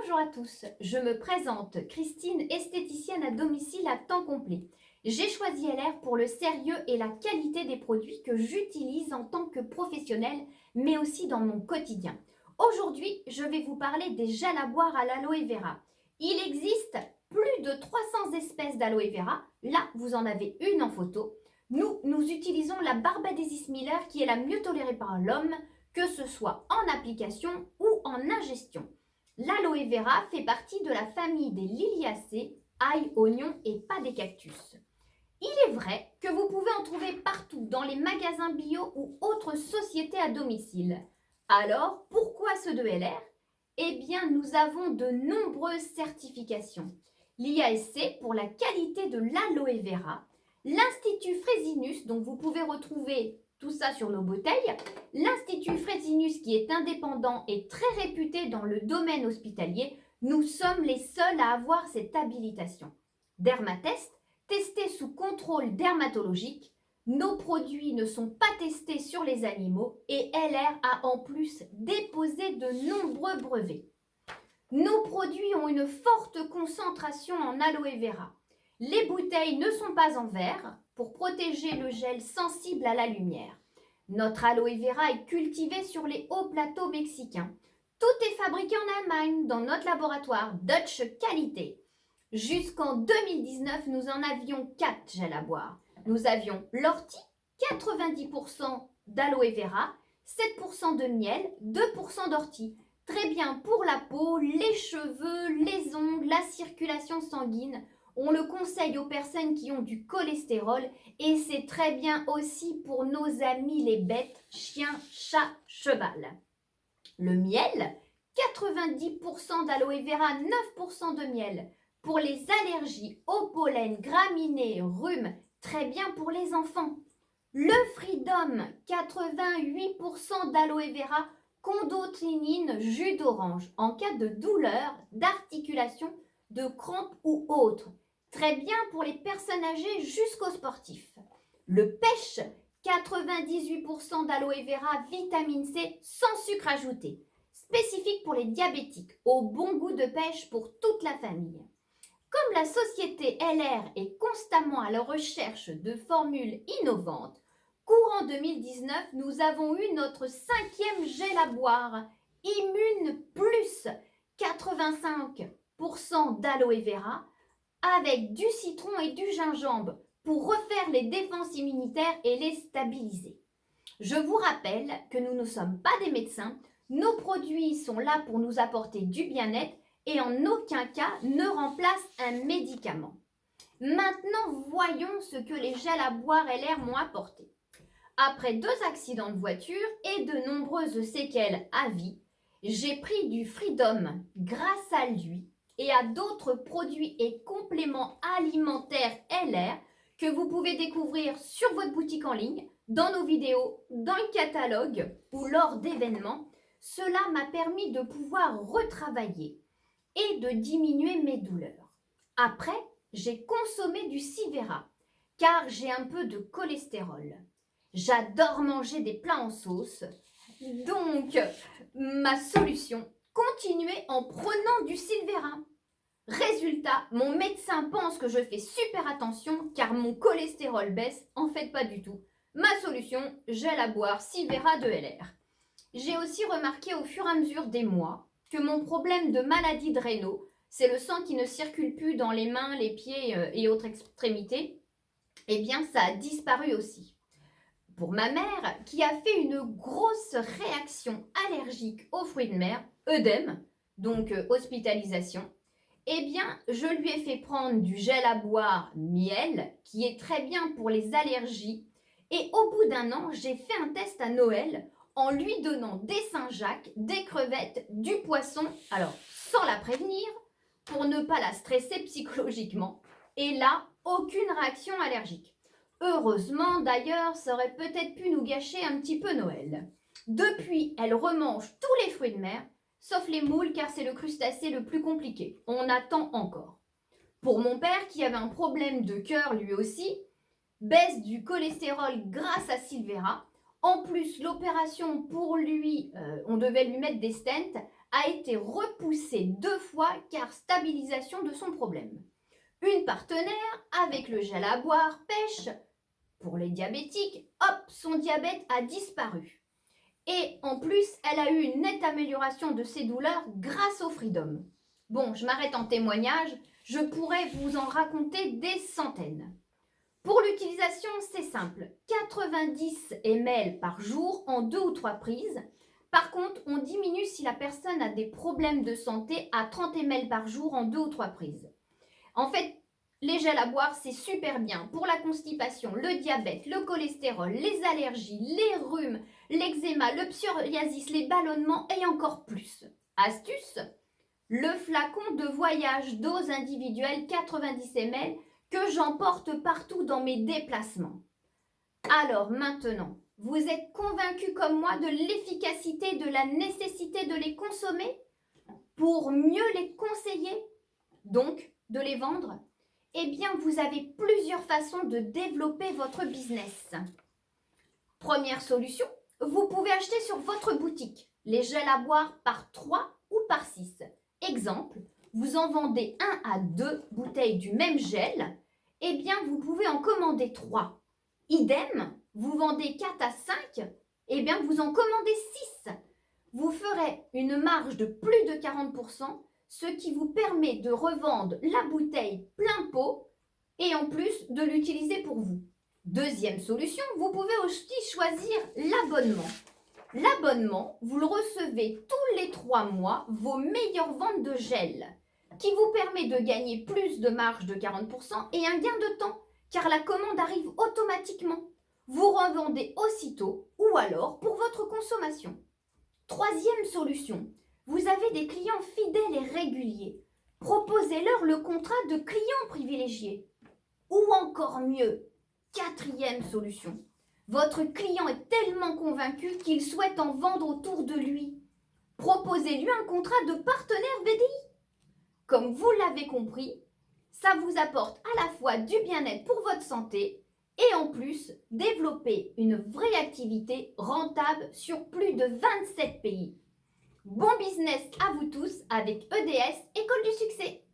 Bonjour à tous, je me présente Christine, esthéticienne à domicile à temps complet. J'ai choisi LR pour le sérieux et la qualité des produits que j'utilise en tant que professionnelle, mais aussi dans mon quotidien. Aujourd'hui, je vais vous parler des gels à boire à l'aloe vera. Il existe plus de 300 espèces d'aloe vera. Là, vous en avez une en photo. Nous utilisons la Barbadésis Miller qui est la mieux tolérée par l'homme, que ce soit en application ou en ingestion. L'aloe vera fait partie de la famille des liliacées, ail, oignons et pas des cactus. Il est vrai que vous pouvez en trouver partout dans les magasins bio ou autres sociétés à domicile. Alors, pourquoi ceux de LR? Eh bien, nous avons de nombreuses certifications. L'IASC pour la qualité de l'aloe vera, l'Institut Fresenius, dont vous pouvez retrouver tout ça sur nos bouteilles, l'Institut Fresenius qui est indépendant et très réputé dans le domaine hospitalier, nous sommes les seuls à avoir cette habilitation. Dermatest, testé sous contrôle dermatologique, nos produits ne sont pas testés sur les animaux et LR a en plus déposé de nombreux brevets. Nos produits ont une forte concentration en aloe vera. Les bouteilles ne sont pas en verre pour protéger le gel sensible à la lumière. Notre aloe vera est cultivé sur les hauts plateaux mexicains. Tout est fabriqué en Allemagne dans notre laboratoire Dutch Qualité. Jusqu'en 2019, nous en avions 4 gels à boire. Nous avions l'ortie, 90% d'aloe vera, 7% de miel, 2% d'ortie. Très bien pour la peau, les cheveux, les ongles, la circulation sanguine. On le conseille aux personnes qui ont du cholestérol et c'est très bien aussi pour nos amis les bêtes, chiens, chats, cheval. Le miel, 90% d'aloe vera, 9% de miel. Pour les allergies au pollen, graminées, rhume, très bien pour les enfants. Le Freedom, 88% d'aloe vera, condotrinine, jus d'orange en cas de douleur, d'articulation, de crampes ou autres. Très bien pour les personnes âgées jusqu'aux sportifs. Le pêche, 98% d'aloe vera, vitamine C sans sucre ajouté. Spécifique pour les diabétiques, au bon goût de pêche pour toute la famille. Comme la société LR est constamment à la recherche de formules innovantes, courant 2019, nous avons eu notre 5e gel à boire, Immune Plus, 85% d'aloe vera, avec du citron et du gingembre pour refaire les défenses immunitaires et les stabiliser. Je vous rappelle que nous ne sommes pas des médecins, nos produits sont là pour nous apporter du bien-être et en aucun cas ne remplacent un médicament. Maintenant, voyons ce que les gels à boire LR m'ont apporté. Après 2 accidents de voiture et de nombreuses séquelles à vie, j'ai pris du Freedom grâce à lui et à d'autres produits et compléments alimentaires LR que vous pouvez découvrir sur votre boutique en ligne, dans nos vidéos, dans le catalogue ou lors d'événements. Cela m'a permis de pouvoir retravailler et de diminuer mes douleurs. Après, j'ai consommé du Sivera car j'ai un peu de cholestérol. J'adore manger des plats en sauce, donc ma solution, continuer en prenant du Silvera. Résultat, mon médecin pense que je fais super attention car mon cholestérol baisse, en fait pas du tout. Ma solution, gel à boire Silvera de LR. J'ai aussi remarqué au fur et à mesure des mois que mon problème de maladie de Raynaud, c'est le sang qui ne circule plus dans les mains, les pieds et autres extrémités, eh bien ça a disparu aussi. Pour ma mère, qui a fait une grosse réaction allergique aux fruits de mer, œdème, donc hospitalisation, eh bien, je lui ai fait prendre du gel à boire miel, qui est très bien pour les allergies. Et au bout d'un an, j'ai fait un test à Noël en lui donnant des Saint-Jacques, des crevettes, du poisson, alors sans la prévenir, pour ne pas la stresser psychologiquement. Et là, aucune réaction allergique. Heureusement, d'ailleurs, ça aurait peut-être pu nous gâcher un petit peu Noël. Depuis, elle remange tous les fruits de mer, sauf les moules car c'est le crustacé le plus compliqué. On attend encore. Pour mon père qui avait un problème de cœur lui aussi, baisse du cholestérol grâce à Silvera. En plus, l'opération pour lui, on devait lui mettre des stents, a été repoussée 2 fois car stabilisation de son problème. Une partenaire avec le gel à boire pêche. Pour les diabétiques, hop, son diabète a disparu. Et en plus, elle a eu une nette amélioration de ses douleurs grâce au Freedom. Bon, je m'arrête en témoignage, je pourrais vous en raconter des centaines. Pour l'utilisation, c'est simple, 90 ml par jour en 2 ou 3 prises. Par contre, on diminue si la personne a des problèmes de santé à 30 ml par jour en 2 ou 3 prises. En fait, les gels à boire, c'est super bien pour la constipation, le diabète, le cholestérol, les allergies, les rhumes, l'eczéma, le psoriasis, les ballonnements et encore plus. Astuce, le flacon de voyage dose individuelle 90 ml que j'emporte partout dans mes déplacements. Alors maintenant, vous êtes convaincus comme moi de l'efficacité, de la nécessité de les consommer pour mieux les conseiller, donc de les vendre? Eh bien, vous avez plusieurs façons de développer votre business. Première solution, vous pouvez acheter sur votre boutique les gels à boire par 3 ou par 6. Exemple, vous en vendez 1 à 2 bouteilles du même gel, eh bien, vous pouvez en commander 3. Idem, vous vendez 4 à 5, eh bien, vous en commandez 6. Vous ferez une marge de plus de 40%, ce qui vous permet de revendre la bouteille plein pot et en plus de l'utiliser pour vous. Deuxième solution, vous pouvez aussi choisir l'abonnement. L'abonnement, vous le recevez tous les 3 mois, vos meilleures ventes de gel, qui vous permet de gagner plus de marge de 40% et un gain de temps, car la commande arrive automatiquement. Vous revendez aussitôt ou alors pour votre consommation. Troisième solution, vous avez des clients fidèles et réguliers. Proposez-leur le contrat de client privilégié. Ou encore mieux, quatrième solution, votre client est tellement convaincu qu'il souhaite en vendre autour de lui. Proposez-lui un contrat de partenaire VDI. Comme vous l'avez compris, ça vous apporte à la fois du bien-être pour votre santé et en plus développer une vraie activité rentable sur plus de 27 pays. Bon business à vous tous avec EDS, École du Succès!